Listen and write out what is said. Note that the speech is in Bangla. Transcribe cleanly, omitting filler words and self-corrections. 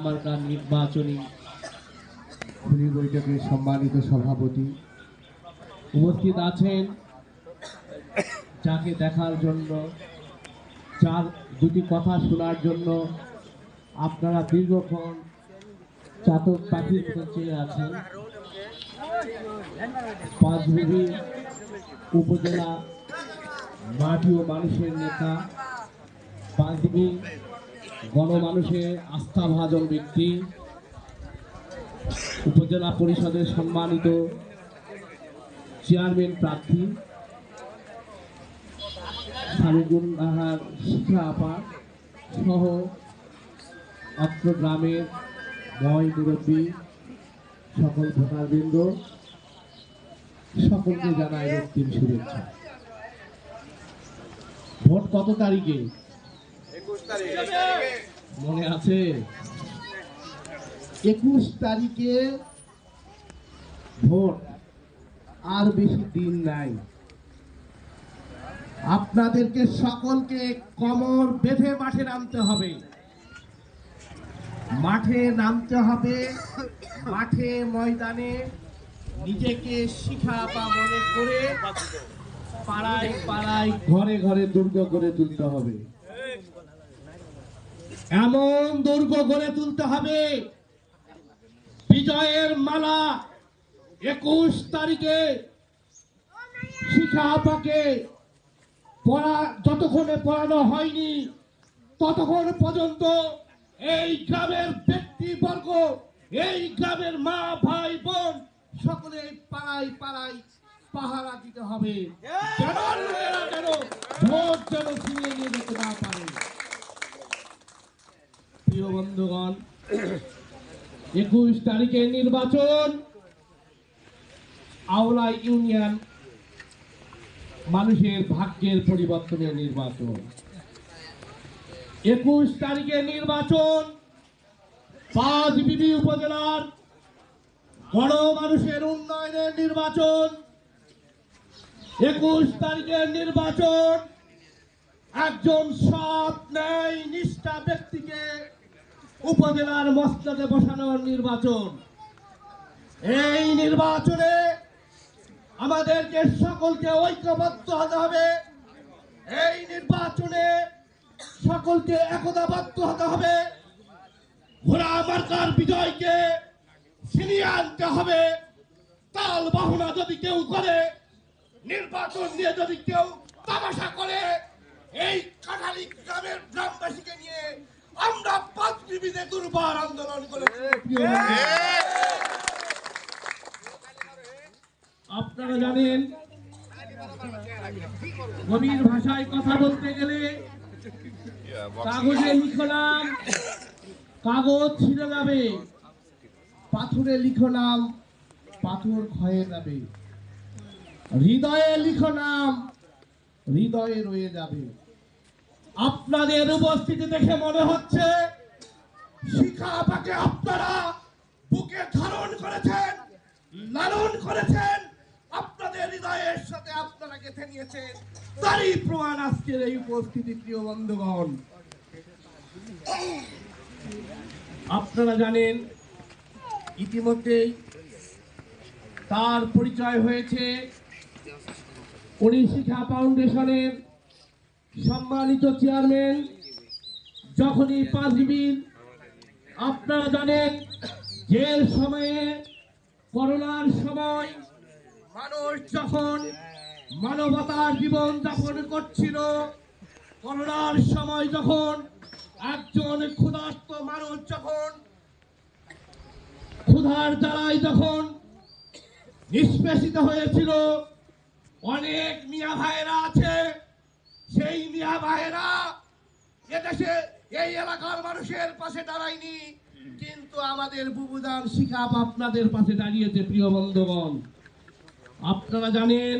মার্কার নির্বাচনী খুনি বৈঠকের সম্মানিত সভাপতি উপস্থিত আছেন, যাকে দেখার জন্য, যার দুটি কথা শোনার জন্য আপনারা দীর্ঘক্ষণ চাতক পাখির মতো চেয়ে আছেন। পাঁচবিবি উপজেলা মাটি ও মানুষের নেতা, পাঁচবিবি গণমানুষের আস্থাভাজন ব্যক্তি, উপজেলা পরিষদের সম্মানিত চেয়ারম্যান প্রার্থী সামিগুল নাহার শিখা আপা সহ অত্র গ্রামের ময় মুরব্বী, সকল ভোটারবৃন্দ, সকলকে জানাই রক্তিম শুভেচ্ছা। ভোট কত তারিখে? 21 তারিখে মনে আছে? 21 তারিখে ভোট, আর বেশি দিন নাই। আপনাদেরকে সকলকে কোমর বেঁধে মাঠে নামতে হবে, মাঠে নামতে হবে। মাঠে ময়দানে নিজেকে শিখা বা মনে করে পাড়ায় পাড়ায় ঘরে ঘরে দুর্গ গড়ে তুলতে হবে। এমন দুর্গ গড়ে তুলতে হবে, বিজয়ের মালা 21 তারিখে শিখা আপাকে যতক্ষণে পড়ানো হয়নি ততক্ষণ পর্যন্ত এই গ্রামের ব্যক্তিবর্গ, এই গ্রামের মা ভাই বোন সকলে পাড়ায় পাড়ায় পাহারা দিতে হবে, যেন ভোট যেন ছিনিয়ে নিয়ে যেতে না পারে। প্রিয় বন্ধুগণ, 21 তারিখে নির্বাচন, আওলা ইউনিয়ন মানুষের ভাগ্যের পরিবর্তনের নির্বাচন। 21 তারিখে নির্বাচন, পাঁচবিবি উপজেলার গণমানুষের উন্নয়নের নির্বাচন। 21 তারিখের নির্বাচন একজন সৎ ন্যায় নিষ্ঠা ব্যক্তিকে উপজেলার মস্তকে বসানোর নির্বাচন। এই নির্বাচনে আমাদেরকে সকলকে ঐক্যবদ্ধ হতে হবে। এই নির্বাচনে সকলকে একতাবদ্ধ হতে হবে। ঘোড়া মার্কার বিজয়কে ছিনিয়ে আনতে হবে। তাল বাহনা যদি কেউ করে, নির্বাচন নিয়ে যদি কেউ তামাশা করে, এই কাঠালি গ্রামের গ্রামবাসীকে নিয়ে আমরা পাঁচবিবিতে দুর্বার আন্দোলন করেছি। আপনারা জানেন, গভীর ভাষায় কথা বলতে গেলে কাগজে লিখো নাম, কাগজ ছিঁড়ে যাবে, পাথরে লিখো নাম, পাথর ক্ষয়ে যাবে, হৃদয়ে লিখো নাম, হৃদয়ে রয়ে যাবে। আপনাদের উপস্থিতি দেখে মনে হচ্ছে শিখা আপাকে আপনারা বুকে ধারণ করেছেন, লালন করেছেন, আপনাদের হৃদয়ের সাথে আপনারা গেঁথে নিয়েছেন। তারই প্রমাণ আজকের এই উপস্থিতি। প্রিয় বন্ধুগণ, আপনারা জানেন ইতিমধ্যেই তার পরিচয় হয়েছে। উনি শিখা ফাউন্ডেশনের সম্মানিত চেয়ারম্যান। যখনই পাঁচবিবির, আপনারা জানেন যে সময়ে করোনার সময় মানুষ যখন মানবতার জীবন যাপন করছিল, করোনার সময় যখন একজন ক্ষুধার্ত মানুষ যখন ক্ষুধার জ্বালায় যখন নিষ্পেষিত হয়েছিল, অনেক মিয়া ভাইয়েরা আছে, সেই মিয়া ভাইয়েরা এদেশে এই এলাকার মানুষের পাশে দাঁড়ায়নি, কিন্তু আমাদের বুবুদান শিখা আপনাদের পাশে দাঁড়িয়েছে। প্রিয় বন্ধুগণ, আপনারা জানেন